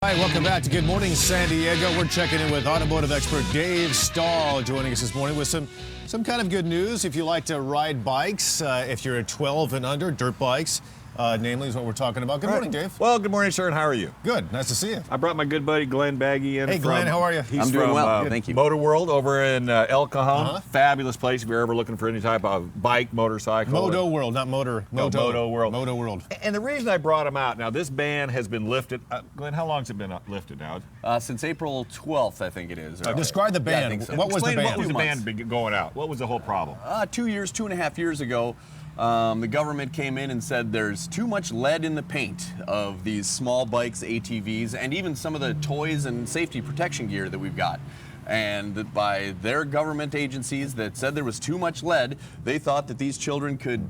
Hi, welcome back to Good Morning San Diego. We're checking in with automotive expert Dave Stahl joining us this morning with some kind of good news. If you like to ride bikes, if you're 12 and under, dirt bikes, namely is what we're talking about. Good morning, Dave. Well, good morning, sir, and how are you? Good. Nice to see you. I brought my good buddy Glenn Baggy in. Hey, Glenn, how are you? He's I'm doing from, well, thank you. Motoworld over in El Cajon. Fabulous place if you're ever looking for any type of bike, motorcycle. Motoworld, not motor. Motoworld. Motoworld. And the reason I brought him out, now this ban has been lifted. Glenn, how long has it been lifted now? Since April 12th, I think it is. Describe the ban. Yeah, I think so. What was the ban? What was the ban going out? What was the whole problem? 2.5 years ago, the government came in and said there's too much lead in the paint of these small bikes, ATVs, and even some of the toys and safety protection gear that we've got. And by their government agencies that said there was too much lead, they thought that these children could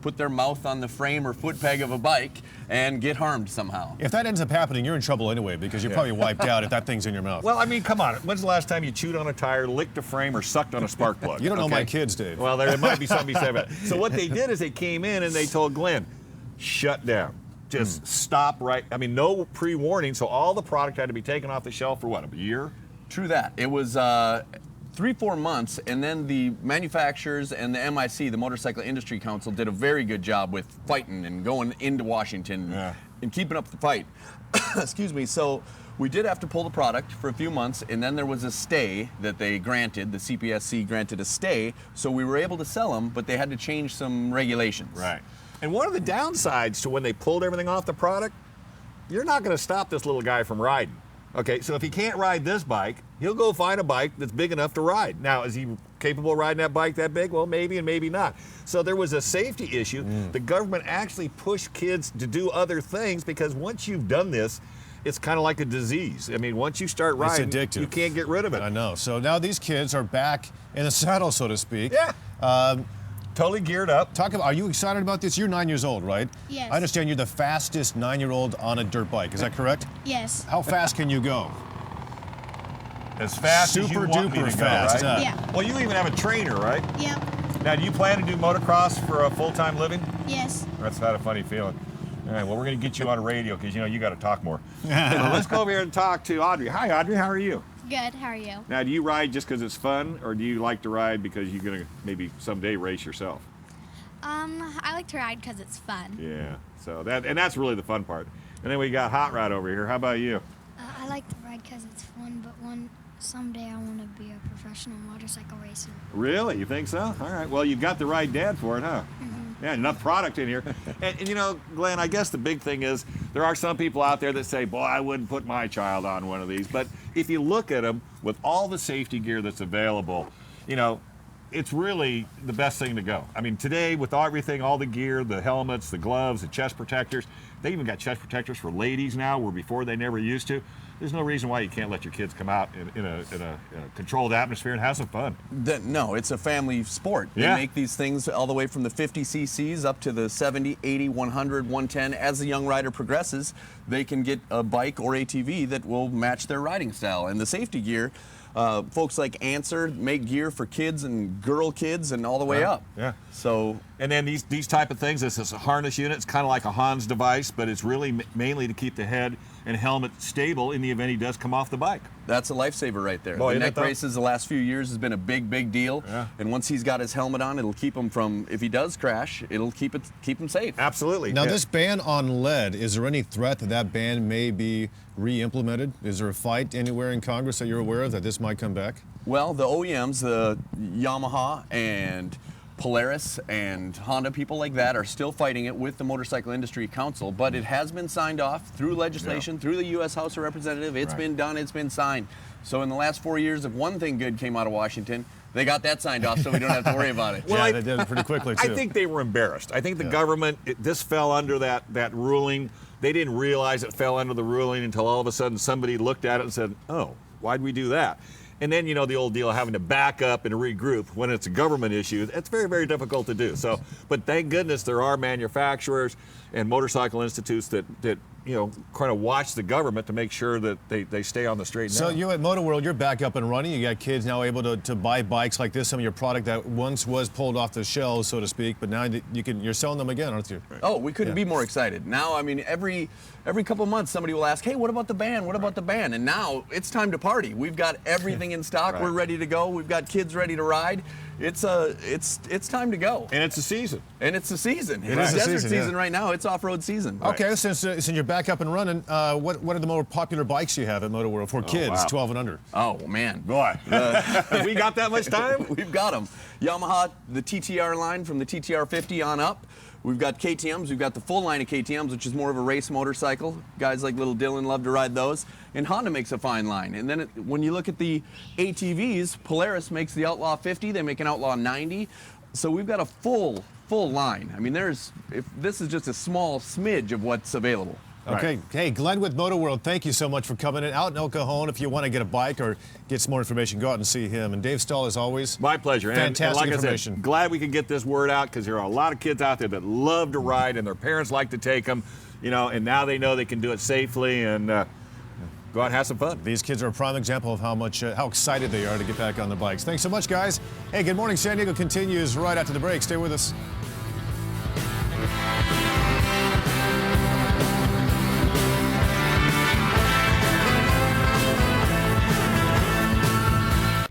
put their mouth on the frame or foot peg of a bike and get harmed somehow. If that ends up happening, you're in trouble anyway because you're probably wiped out if that thing's in your mouth. Well, I mean, come on. When's the last time you chewed on a tire, licked a frame, or sucked on a spark plug? You don't know my kids, Dave. Well, there might be something to be said about it. So what they did is they came in and they told Glenn, shut down. Just stop right. I mean, no pre-warning, so all the product had to be taken off the shelf for what, a year? True that. It was 3-4 months, and then the manufacturers and the MIC, the Motorcycle Industry Council, did a very good job with fighting and going into Washington and keeping up the fight. Excuse me. So we did have to pull the product for a few months, and then there was a stay that they granted. The CPSC granted a stay, so we were able to sell them, but they had to change some regulations. Right. And one of the downsides to when they pulled everything off the product, you're not going to stop this little guy from riding. Okay, so if he can't ride this bike, he'll go find a bike that's big enough to ride. Now, is he capable of riding that bike that big? Well, maybe and maybe not. So there was a safety issue. The government actually pushed kids to do other things because once you've done this, it's kind of like a disease. I mean, once you start riding, it's addictive. You can't get rid of it. I know. So now these kids are back in the saddle, so to speak. Yeah. Totally geared up. Are you excited about this? You're 9 years old, right? Yes. I understand you're the fastest 9-year-old on a dirt bike. Is that correct? Yes. How fast can you go? As fast as you Super want me duper to go, fast. right? Yeah. Well, you even have a trainer, right? Yep. Now, do you plan to do motocross for a full-time living? Yes. That's not a funny feeling. All right, well, we're going to get you on radio because, you got to talk more. Let's go over here and talk to Audrey. Hi, Audrey. How are you? Good. How are you? Now, do you ride just because it's fun, or do you like to ride because you're going to maybe someday race yourself? I like to ride because it's fun. Yeah, so that's really the fun part. And then we got Hot Rod over here. How about you? I like to ride because it's fun, but someday I want to be a professional motorcycle racer. Really? You think so? All right. Well, you've got the right dad for it, huh? Yeah, enough product in here. And Glenn, I guess the big thing is there are some people out there that say, boy, I wouldn't put my child on one of these. But if you look at them with all the safety gear that's available, it's really the best thing to go. I mean, today with everything, all the gear, the helmets, the gloves, the chest protectors, they even got chest protectors for ladies now, where before they never used to. There's no reason why you can't let your kids come out in a controlled atmosphere and have some fun. No, it's a family sport. They make these things all the way from the 50 cc's up to the 70, 80, 100, 110. As the young rider progresses, they can get a bike or ATV that will match their riding style. And the safety gear, folks like Answer make gear for kids and girl kids and all the way up. Yeah. So, and then these type of things, this is a harness unit. It's kind of like a Hans device, but it's really mainly to keep the head and helmet stable in the event he does come off the bike. That's a lifesaver right there. Boy, the neck braces the last few years has been a big deal. Yeah. And once he's got his helmet on, it'll keep him from, if he does crash, it'll keep him safe. Absolutely. Now, this ban on lead, is there any threat that ban may be re-implemented? Is there a fight anywhere in Congress that you're aware of that this might come back? Well, the OEMs, the Yamaha and Polaris and Honda, people like that are still fighting it with the Motorcycle Industry Council, but it has been signed off through legislation, through the U.S. House of Representatives. It's been done, it's been signed. So in the last 4 years, if one thing good came out of Washington, they got that signed off, so we don't have to worry about it. Well, yeah, they did it pretty quickly, too. I think they were embarrassed. I think the government, this fell under that ruling. They didn't realize it fell under the ruling until all of a sudden somebody looked at it and said, oh, why'd we do that? And then, the old deal of having to back up and regroup when it's a government issue, it's very, very difficult to do. So, but thank goodness there are manufacturers and motorcycle institutes that kind of watch the government to make sure that they stay on the straight and So narrow. you at Motoworld, you're back up and running. You got kids now able to buy bikes like this, some of your product that once was pulled off the shelves, so to speak, but now you're selling them again, aren't you? Oh, we couldn't be more excited. Now, I mean, every couple of months somebody will ask, hey, what about the band? What about the band? And now it's time to party. We've got everything in stock. Right. We're ready to go. We've got kids ready to ride. It's time to go. And it's a season. And it's the season. It It's is the desert season, season yeah. right now. It's off-road season. Okay, since you're back up and running, what are the more popular bikes you have at Motoworld for kids, wow. 12 and under? Oh, man. Boy, we got that much time? We've got them. Yamaha, the TTR line from the TTR 50 on up. We've got KTMs. We've got the full line of KTMs, which is more of a race motorcycle. Guys like little Dylan love to ride those. And Honda makes a fine line. And then when you look at the ATVs, Polaris makes the Outlaw 50. They make an Outlaw 90. So we've got a full line. I mean, this is just a small smidge of what's available. Okay. Right. Hey, Glenn with Motoworld, thank you so much for coming in. Out in El Cajon, if you want to get a bike or get some more information, go out and see him. And Dave Stahl, as always. My pleasure. Fantastic and like information. I said, glad we could get this word out because there are a lot of kids out there that love to ride and their parents like to take them, and now they know they can do it safely and go out and have some fun. These kids are a prime example of how excited they are to get back on the bikes. Thanks so much, guys. Hey, Good Morning San Diego continues right after the break. Stay with us.